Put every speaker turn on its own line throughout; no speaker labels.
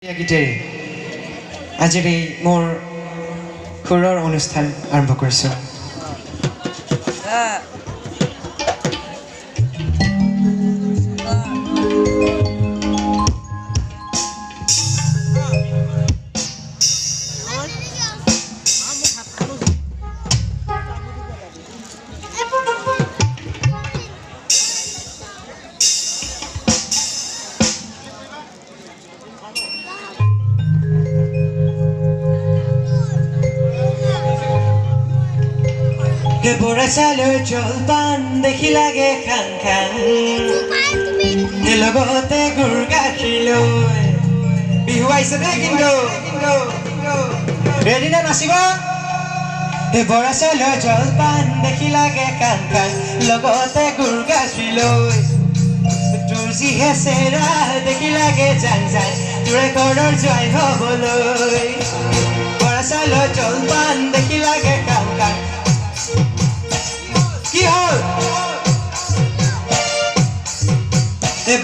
গীতেৰে আজিৰ এই মোৰ সুৰৰ অনুষ্ঠান আৰম্ভ কৰিছোঁ। বৰাচালৈ জলপান দেখি লাগে খাং খাং লগতে গুৰ গাখীৰ লৈ বিহু আহিছে দে কিন্তু এদিনা নাচিব। বৰাচালৈ জলপান দেখি লাগে খাং খাং লগতে গুৰ গাখীৰ লৈ তোৰ যিহে চেৰা দেখি লাগে জান জান তোৰে ঘৰৰ জয় হবলৈ। বৰাচালৈ জলপান দেখি লাগে খাং খাং কি হল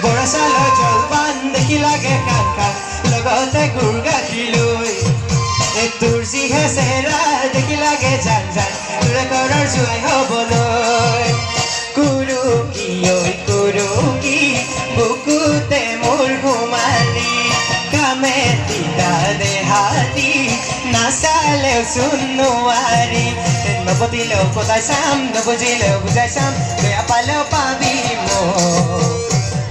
বৰাচালৈ জলপান দেখি লাগে খাং খাং লগতে গুৰ গাখীৰ লৈ তোৰ যিহে চেহেৰা দেখি লাগে জান জান তোৰে ঘৰৰ জোৱাই হবলৈ। কুৰুকি ঐ কুৰুকি বুকুতে মোৰ ঘুমালি কামে তিতা দেহাতি নাচালেও চোন নোৱাৰি নপতিলেও পতাই চাম নবুজিলেও বুজাই চাম বেয়া পালেও পাবি মোক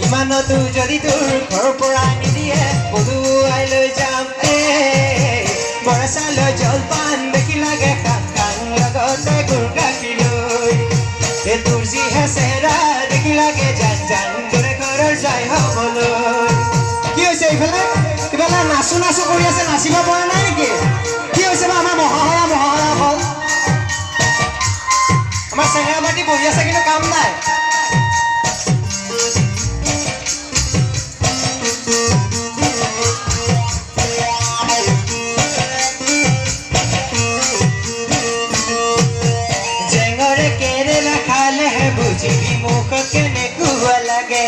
ইমানতো যদি তোৰ ঘৰৰ পৰা নিদিয়ে পদুৱাই লৈ যাম। বৰাচালৈ জলপান দেখি লাগে খাং খাং লগতে গুৰ গাখীৰ লৈ তোৰ যিহে চেহেৰা দেখি লাগে জান জান তোৰে ঘৰৰ জয় হবলৈ। কি হৈছে এইফালে কিবা নাচো নাচো কৰি আছে নাচিব পৰা নাই নেকি? কি হৈছে বা আমাৰ মহাহৰা হ'ল আমাৰ চেহেৰা মাটি বহি আছে কিন্তু কাম নাই। জেঙৰে কেৰেলা খালেহে বুজিবি মুখত কেনেকুৱা লাগে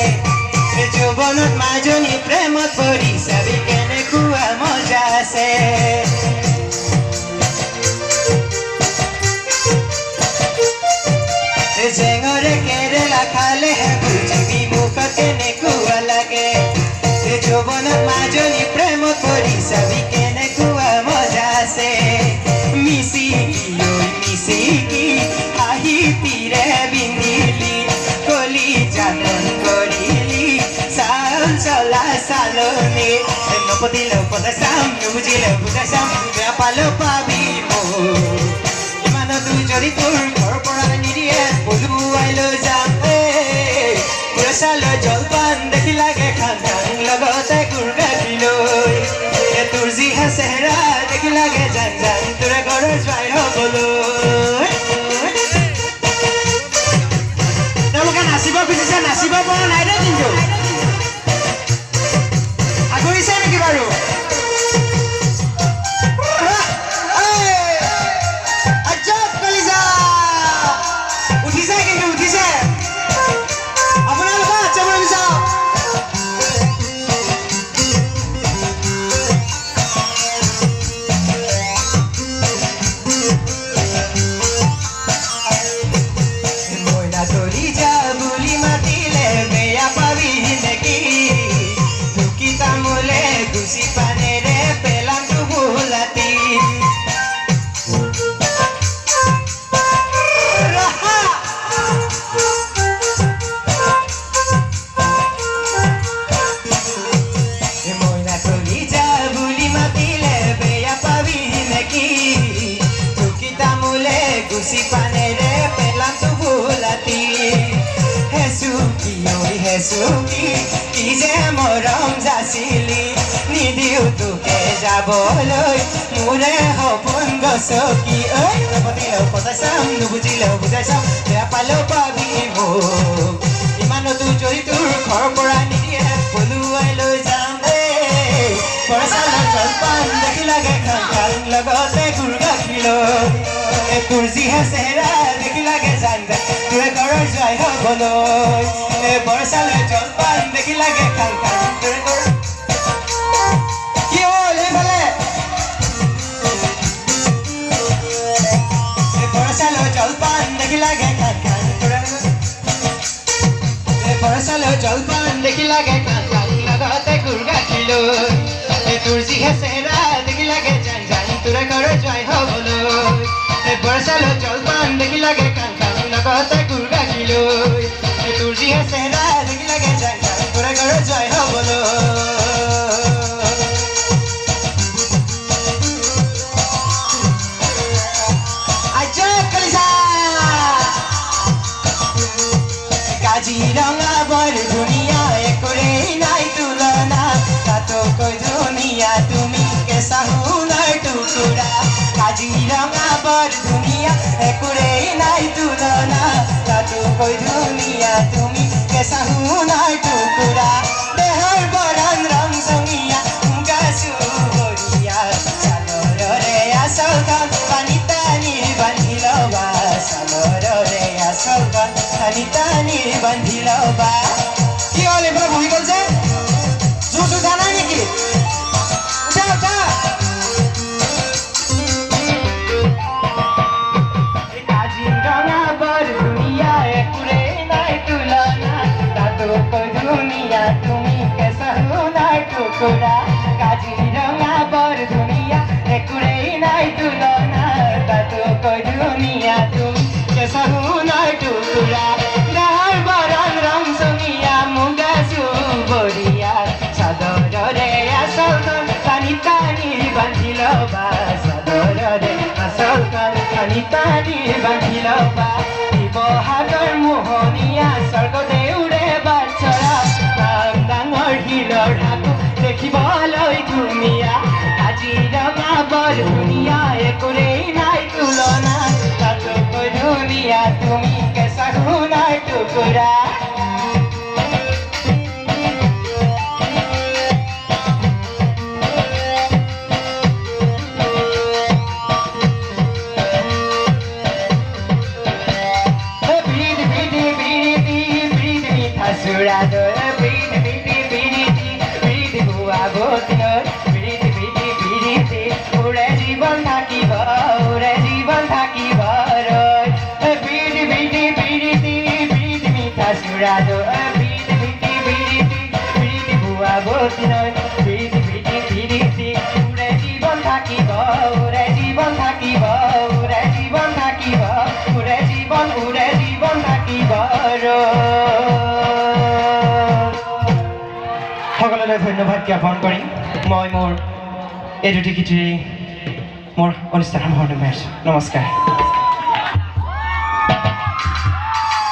যৌৱনত মাজনী প্ৰেমত পৰি চাবি কেনেকুৱা মজা আছে। জেঙৰে কেৰেলা খালেহে বুজিবি মুখত কেনেকুৱা লাগে যৌৱনত মাজনী প্ৰেমত পৰি চাবি কেনেকুৱা মজা আছে। মিচিকি ঐ মিচিকি আহি তিৰে বিন্দিলি কলি যাতন কৰিলি চাল চলা চালনি নপতিলেও পতাই চাম নুবুজিলেও বুজাই চাম বেয়া পালেও পাবি মোক ইমানতো যদি তোৰ ঘৰৰ পৰা নিদিয়ে পদুৱাই লৈ যাম। বৰাচালৈ জলপান দেখি লাগে খাং খাং লগতে গুৰ গাখীৰ লৈ তোৰ যিহে চেহেৰা দেখি লাগে জান জান তোৰে ঘৰৰ জয় হবলৈ। তেওঁলোকে নাচিব খুজিছে নাচিব পৰা নাই দে কিন্তু আগৰিছে নেকি বাৰু? কি যে মৰম যাচিলি নিদিও তোকে যাবলৈ মোৰে সপোন গছকি নপতিলেও পতাই চাম নুবুজিলেও বুজাই চাম বেয়া পালেও পাবি মোক ইমানতো যদি তোৰ ঘৰৰ পৰা নিদিয়ে পলুৱাই লৈ যাম। বৰাচালৈ জলপান দেখি লাগে খাং খাং লগতে গুৰ গাখীৰ লৈ তোৰ যিহে চেহেৰা দেখি লাগে জান জান তোৰে ঘৰৰ জয় হবলৈ। বৰাচালৈ জলপান দেখি লাগে খাং খাং তোৰে ঘৰৰ তোৰ যিহে চেহেৰা দেখি লাগে জান জান তোৰে ঘৰে জয় হ'বলৈ বৰচালত জলপান দেখি লাগে কাণ কাণ লগতে গুৰ গাখীৰলৈ তোৰ যিহে চেহেৰা দেখি লাগে জান জান তোৰে ঘৰে জয় হ'বলৈ কাজিৰঙা বৰ ধুনীয়া একোৰেই নাই তুলনা তাতোকৈ ধুনীয়া তুমি কেঁচা সোণৰ টুকুৰা কাজিৰঙা বৰ ধুনীয়া একোৰেই নাই তুলনা তাতোকৈ ধুনীয়া তুমি কেঁচা সোণৰ টুকুৰা দেহৰ বৰণ ৰং চঙীয়া মুগা চুবৰীয়া চাদৰৰে আচলখন পানী টানি বান্ধি ল'বা চাদৰৰে আচলখন টানি টানি বান্ধি ল'বা কি হ'ল এইফালে বহি গ'ল যে জোচ উঠা নাই নেকি উঠা উঠা কাজিৰঙা বৰ ধুনীয়া একোৰেই নাই তুলনা তাতোকৈ ধুনীয়া তুমি কেঁচা সোণৰ টুকুৰা কাজিৰঙা বৰ ধুনীয়া একোৰেই নাই তুলনা তাতোকৈ ধুনীয়া তুমি কেঁচা সোণৰ টুকুৰা দেহৰ বৰণ ৰং চঙীয়া মুগা চুবৰীয়া চাদৰৰে আচলখন টানি টানি বান্ধি ল'বা চাদৰৰে আচলখন টানি টানি বান্ধি ল'বা শিৱসাগৰ মোহনীয়া স্বৰ্গদেউৰে বাটচৰা নাম ডাঙৰ শিলৰ ঢাকো দেখিবলৈ ধুনীয়া কাজিৰঙা বৰ ধুনীয়া একোৰেই নাই তুলনা তাতোকৈ ধুনীয়া তুমি কেঁচা সোণৰ টুকুৰা উৰে জীৱন থাকিব উৰে জীৱন থাকিব বিড়ি বিড়ি বিড়ি বিড়ি মিঠা চুৰাদ বিড়ি বিড়ি বিড়ি বিড়ি বুৱা বতিনৈ বিড়ি বিড়ি বিড়ি উৰে জীৱন থাকিব উৰে জীৱন থাকিব উৰে জীৱন থাকিব উৰে জীৱন থাকিব সকলোলৈ ধন্যবাদ জ্ঞাপন কৰিম মই মোৰ এই দুটি গীতেৰে মোৰ অনুষ্ঠান আৰম্ভ কৰিছোঁ নমস্কাৰ